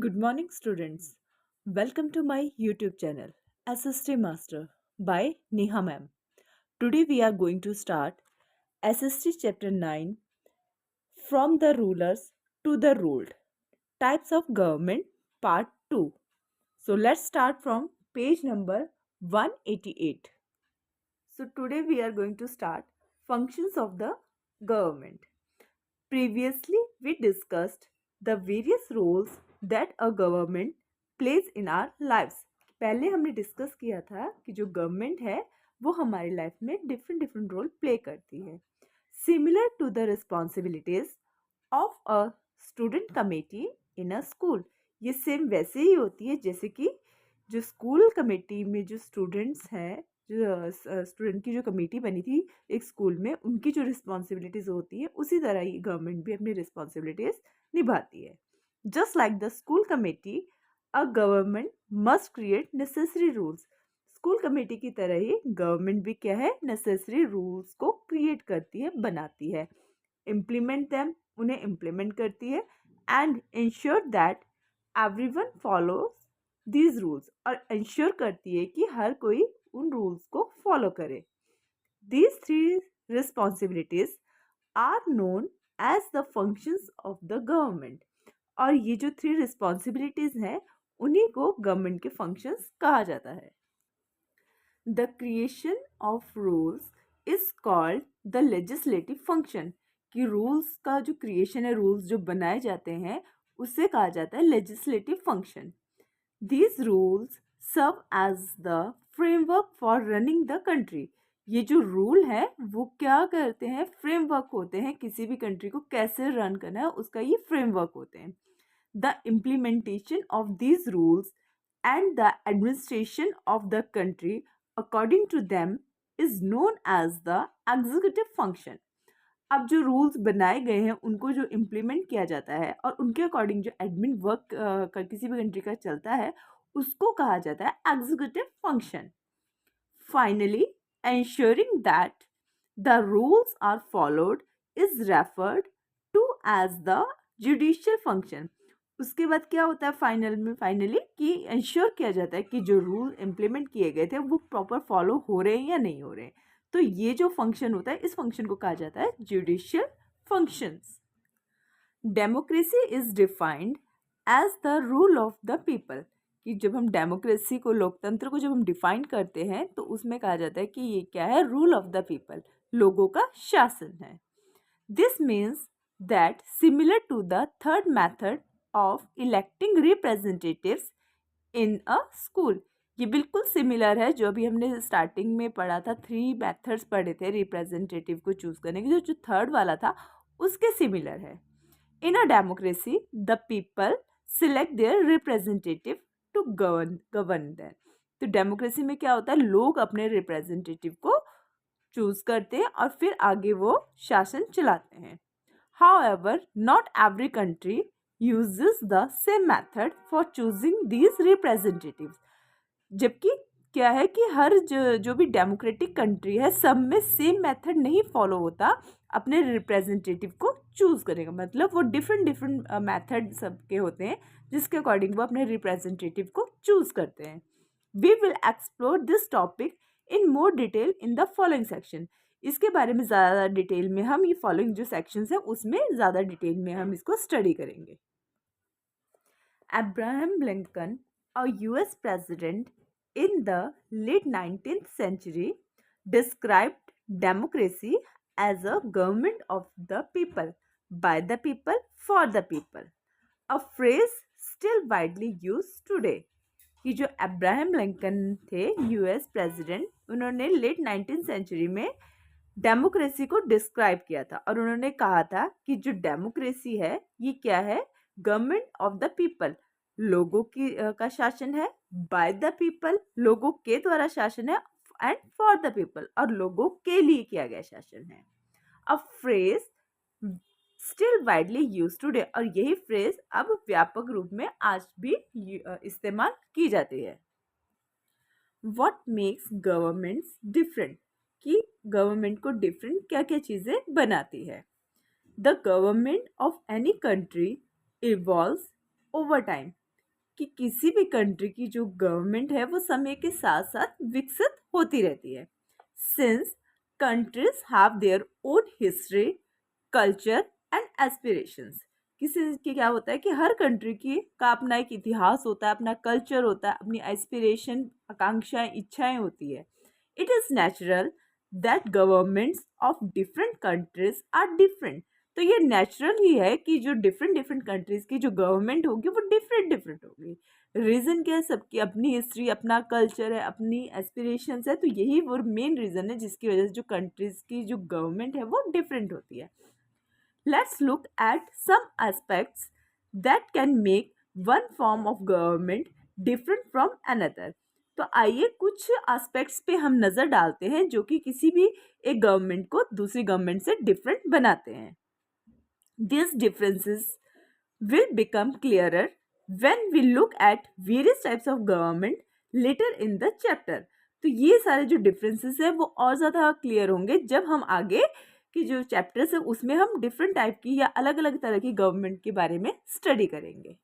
Good morning, students. Welcome to my YouTube channel, SST Master by Neha Ma'am. Today we are going to start SST Chapter 9 From the Rulers to the Ruled Types of Government Part 2. So let's start from page number 188. So today we are going to start Functions of the Government. Previously, we discussed the various roles that a government plays in our lives. पहले हमने discuss किया था कि जो government है वो हमारी life में डिफरेंट डिफरेंट रोल प्ले करती है. Similar to the responsibilities of a student committee in a school. ये सेम वैसे ही होती है जैसे कि जो स्कूल कमेटी में जो स्टूडेंट्स हैं, जो स्टूडेंट की जो कमेटी बनी थी एक स्कूल में, उनकी जो रिस्पॉन्सिबिलिटीज़ होती है उसी तरह ही गवर्नमेंट भी अपनी रिस्पॉन्सिबिलिटीज़ निभाती है. Just like the school committee, a government must create necessary rules. School committee की तरह ही गवर्नमेंट भी क्या है, नेसेसरी रूल्स को क्रिएट करती है, बनाती है, इम्प्लीमेंट दैम, उन्हें इम्प्लीमेंट करती है, and ensure that everyone follows these rules, और इंश्योर करती है कि हर कोई उन रूल्स को फॉलो करे. These three responsibilities are known as the functions of the government. और ये जो थ्री रिस्पॉन्सिबिलिटीज हैं उन्हीं को गवर्नमेंट के फंक्शंस कहा जाता है. The creation of rules is called the legislative function. कि रूल्स का जो क्रिएशन है, रूल्स जो बनाए जाते हैं, उसे कहा जाता है legislative function. These rules serve as the framework for running the country. ये जो रूल है वो क्या करते हैं, फ्रेमवर्क होते हैं, किसी भी कंट्री को कैसे रन करना है उसका ये फ्रेमवर्क होते हैं. The implementation of these rules and the administration of the country according to them is known as the executive function. अब जो रूल्स बनाए गए हैं उनको जो इम्प्लीमेंट किया जाता है और उनके अकॉर्डिंग जो एडमिन वर्क किसी भी कंट्री का चलता है उसको कहा जाता है executive function. Finally, ensuring that the rules are followed is referred to as the judicial function. उसके बाद क्या होता है फाइनली कि इंश्योर किया जाता है कि जो रूल इम्प्लीमेंट किए गए थे वो प्रॉपर फॉलो हो रहे हैं या नहीं हो रहे हैं. तो ये जो फंक्शन होता है इस फंक्शन को कहा जाता है judicial functions. Democracy is defined as the rule of the people. कि जब हम डेमोक्रेसी को, लोकतंत्र को जब हम डिफाइन करते हैं तो उसमें कहा जाता है कि ये क्या है, रूल ऑफ द पीपल, लोगों का शासन है. This means that similar to the third method of electing representatives in a school. ये बिल्कुल सिमिलर है जो अभी हमने स्टार्टिंग में पढ़ा था, थ्री मेथड्स पढ़े थे रिप्रेजेंटेटिव को चूज करने के, जो थर्ड वाला था उसके सिमिलर है. In a democracy the people select their representative to govern them. तो डेमोक्रेसी में क्या होता है, लोग अपने रिप्रेजेंटेटिव को चूज करते हैं और फिर आगे वो शासन चलाते हैं. However, not every country uses the same method for choosing these representatives. जबकि क्या है कि हर जो भी डेमोक्रेटिक कंट्री है सब में सेम मेथड नहीं फॉलो होता अपने रिप्रेजेंटेटिव को चूज करेगा. मतलब वो डिफरेंट मेथड सबके होते हैं जिसके अकॉर्डिंग वो अपने रिप्रेजेंटेटिव को चूज करते हैं. We will explore this topic in more detail in the following section. इसके बारे में ज़्यादा डिटेल में हम ये फॉलोइंग जो सेक्शंस है उसमें ज़्यादा डिटेल में हम इसको स्टडी करेंगे. Abraham Lincoln, a US president in the late 19th century, described democracy as a government of the people, by the people, for the people, a phrase still widely used today. कि जो Abraham Lincoln थे US president, उन्होंने late 19th century में democracy को describe किया था और उन्होंने कहा था कि जो डेमोक्रेसी है ये क्या है, गवर्नमेंट ऑफ द पीपल, लोगों की का शासन है, बाय द पीपल, लोगों के द्वारा शासन है, एंड फॉर द पीपल, और लोगों के लिए किया गया शासन है. A phrase still widely use today, और यही फ्रेज अब व्यापक रूप में आज भी इस्तेमाल की जाती है. व्हाट मेक्स गवर्नमेंट्स डिफरेंट, कि गवर्नमेंट को डिफरेंट क्या क्या चीज़ें बनाती है. The government of any country evolves over time. कि किसी भी कंट्री की जो गवर्नमेंट है वो समय के साथ साथ विकसित होती रहती है। Since countries have their own history, culture and aspirations. किसी के क्या होता है कि हर कंट्री की का अपना एक इतिहास होता है, अपना कल्चर होता है, अपनी एस्पिरेशन, आकांक्षाएं, इच्छाएं होती है। It is natural that governments of different countries are different. तो ये नेचुरल ही है कि जो डिफरेंट डिफरेंट कंट्रीज की जो गवर्नमेंट होगी वो डिफरेंट डिफरेंट होगी। रीज़न क्या है? सबकी अपनी हिस्ट्री, अपना कल्चर है, अपनी एस्पिरेशंस है, तो यही वो मेन रीज़न है जिसकी वजह से जो कंट्रीज की जो गवर्नमेंट है वो डिफरेंट होती है। Let's look at some aspects that can make one form of government different from another. तो आइए कुछ एस्पेक्ट्स पे हम नज़र डालते हैं जो कि किसी भी एक गवर्नमेंट को दूसरी गवर्नमेंट से डिफरेंट बनाते हैं। These differences will become clearer when we look at various types of government later in the chapter. तो ये सारे जो डिफरेंसेस है वो और ज़्यादा क्लियर होंगे जब हम आगे की जो चैप्टर्स है उसमें हम डिफरेंट टाइप की या अलग अलग तरह की गवर्नमेंट के बारे में स्टडी करेंगे।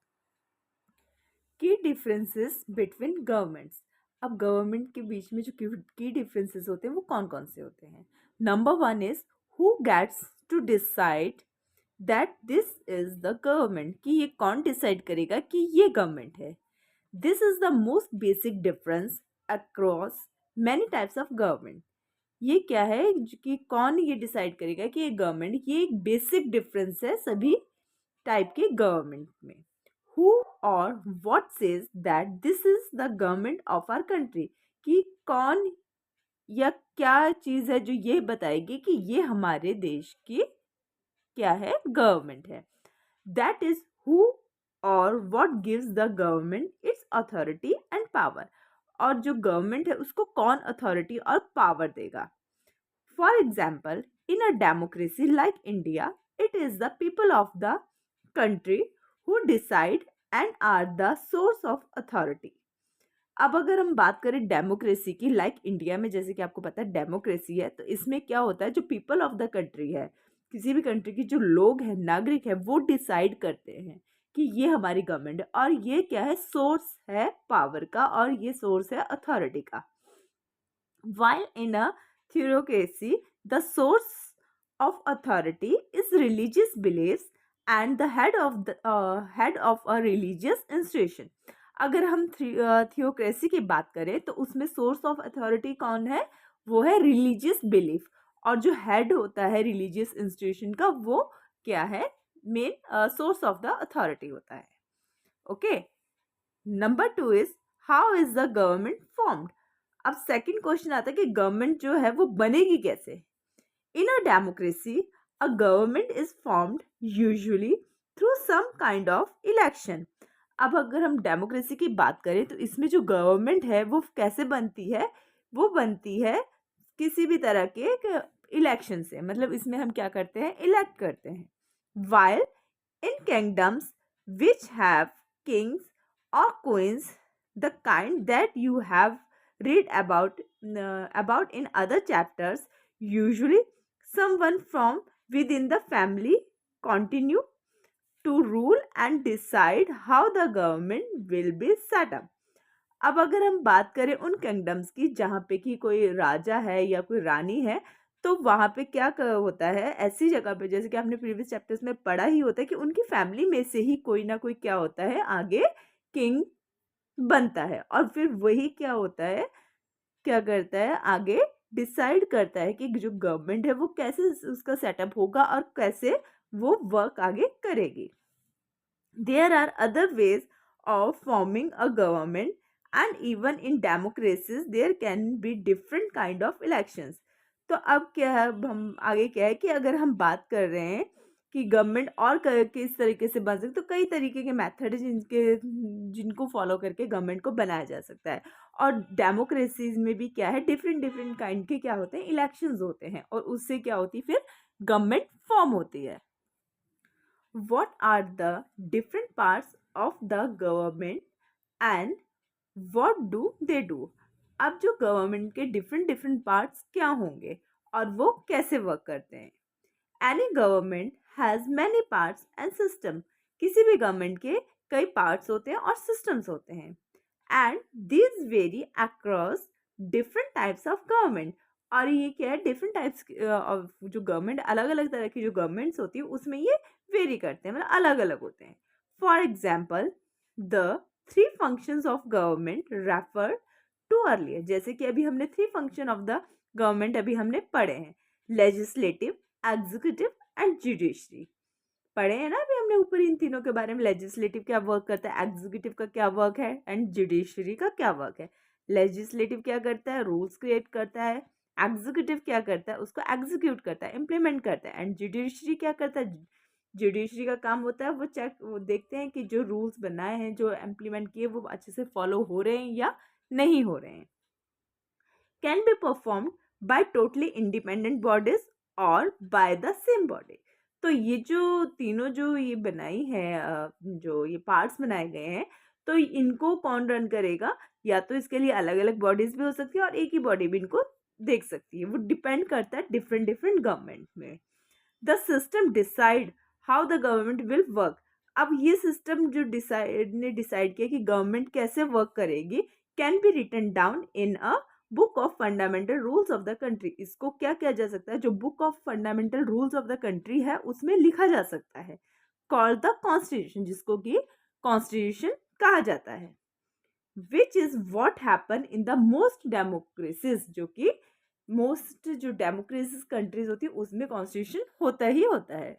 की डिफरेंसेस बिटवीन गवर्नमेंट्स। अब गवर्नमेंट के बीच में जो की डिफरेंसेस होते हैं वो कौन कौन से होते हैं? Number one is who gets to decide that this is the government, कि ये कौन डिसाइड करेगा कि ये गवर्नमेंट है। This is the most basic difference across many types of government. ये क्या है कि कौन ये डिसाइड करेगा कि ये गवर्नमेंट, ये एक बेसिक डिफरेंस है सभी टाइप के गवर्नमेंट में। हु और what says that this is the government of our country, कि कौन या क्या चीज़ है जो ये बताएगी कि ये हमारे देश की क्या है, गवर्नमेंट है। दैट इज हु और what gives the government it's authority and power. और जो गवर्नमेंट है उसको कौन अथॉरिटी और पावर देगा। For example, in a democracy like India, it is the people of the country who decide and are the source of authority. अब अगर हम बात करें डेमोक्रेसी की, लाइक इंडिया में जैसे कि आपको पता है डेमोक्रेसी है, तो इसमें क्या होता है, जो पीपल ऑफ द कंट्री है, किसी भी कंट्री की जो लोग हैं, नागरिक है, वो डिसाइड करते हैं कि ये हमारी गवर्नमेंट है। और ये क्या है, सोर्स है पावर का और ये सोर्स है अथॉरिटी का। While in a theocracy, the source of authority is religious beliefs and the head of a religious institution. अगर हम थियोक्रेसी की बात करें तो उसमें सोर्स ऑफ अथॉरिटी कौन है, वो है रिलीजियस बिलीफ, और जो हेड होता है रिलीजियस इंस्टीट्यूशन का वो क्या है, main source of the authority होता है। Okay, number two is how is the government formed. अब सेकंड क्वेश्चन आता है कि गवर्नमेंट जो है वो बनेगी कैसे। In a democracy a government is formed usually through some kind of election. अब अगर हम डेमोक्रेसी की बात करें तो इसमें जो गवर्नमेंट है वो कैसे बनती है, वो बनती है किसी भी तरह के इलेक्शन से, मतलब इसमें हम क्या करते हैं, इलेक्ट करते हैं। While in kingdoms which have Kings or queens, the kind that you have read about in other chapters, usually someone from within the family continue to rule and decide how the government will be set up. अब अगर हम बात करें उन kingdoms की जहाँ पे कि कोई राजा है या कोई रानी है, तो वहाँ पे क्या होता है, ऐसी जगह पे जैसे कि आपने प्रीवियस चैप्टर्स में पढ़ा ही होता है कि उनकी फैमिली में से ही कोई ना कोई क्या होता है, आगे किंग बनता है, और फिर वही क्या होता है, क्या करता है, आगे डिसाइड करता है कि जो गवर्नमेंट है वो कैसे उसका सेटअप होगा और कैसे वो वर्क आगे करेगी। There are other ways of forming a government and even in democracies there can be different kind of elections. तो अब क्या है, हम आगे क्या है कि अगर हम बात कर रहे हैं कि गवर्नमेंट और किस तरीके से बन सकती, तो कई तरीके के मेथड जिनको फॉलो करके गवर्नमेंट को बनाया जा सकता है। और डेमोक्रेसीज में भी क्या है, डिफरेंट डिफरेंट काइंड के क्या होते हैं, इलेक्शंस होते हैं, और उससे क्या होती है, फिर गवर्नमेंट फॉर्म होती है। What are the different parts of the government and what do they do? अब जो गवर्नमेंट के डिफरेंट डिफरेंट पार्ट्स क्या होंगे और वो कैसे वर्क करते हैं। Any government has many parts and system. किसी भी गवर्नमेंट के कई पार्ट्स होते हैं और सिस्टम्स होते हैं and this vary across different types of government. और ये क्या है, डिफरेंट टाइप्स ऑफ जो गवर्नमेंट, अलग अलग तरह की जो गवर्नमेंट्स होती है उसमें ये वेरी करते हैं, मतलब अलग अलग होते हैं। For example the three functions of government refer to earlier, जैसे कि अभी हमने three function of the government अभी हमने पढ़े हैं, लेजिस्लेटिव, एग्जीक्यूटिव एंड जुडिशरी। पढ़े हैं ना अभी हमने ऊपर इन तीनों के बारे में, लेजिस्लेटिव क्या वर्क करता है, एग्जीक्यूटिव का क्या वर्क है एंड जुडिशरी का क्या वर्क है। लेजिस्लेटिव क्या करता है, रूल्स क्रिएट करता है। एग्जीक्यूटिव क्या करता है, उसको एग्जीक्यूट करता है, इम्प्लीमेंट करता है। एंड जुडिशरी क्या करता है, जुडिशरी का काम होता है वो देखते हैं कि जो रूल्स बनाए हैं, जो इम्प्लीमेंट किए, वो अच्छे से फॉलो हो रहे हैं या नहीं हो रहे हैं। Can be performed by totally independent bodies और बाय द सेम बॉडी। तो ये जो तीनों जो ये बनाई है, जो ये पार्ट्स बनाए गए हैं, तो इनको कौन रन करेगा, या तो इसके लिए अलग अलग बॉडीज भी हो सकती है और एक ही बॉडी भी इनको देख सकती है। वो डिपेंड करता है डिफरेंट डिफरेंट गवर्नमेंट में। The system decide how the government will work. अब ये सिस्टम जो डिसाइड किया कि गवर्नमेंट कैसे वर्क करेगी, can be written down in a book of fundamental rules of the country. इसको क्या किया जा सकता है, जो book of fundamental rules of the country है उसमें लिखा जा सकता है, कॉल्ड द कॉन्स्टिट्यूशन, जिसको कि कॉन्स्टिट्यूशन कहा जाता है। Which is what happen in the most democracies, जो कि मोस्ट जो डेमोक्रेसीज कंट्रीज होती है उसमें कॉन्स्टिट्यूशन होता ही होता है।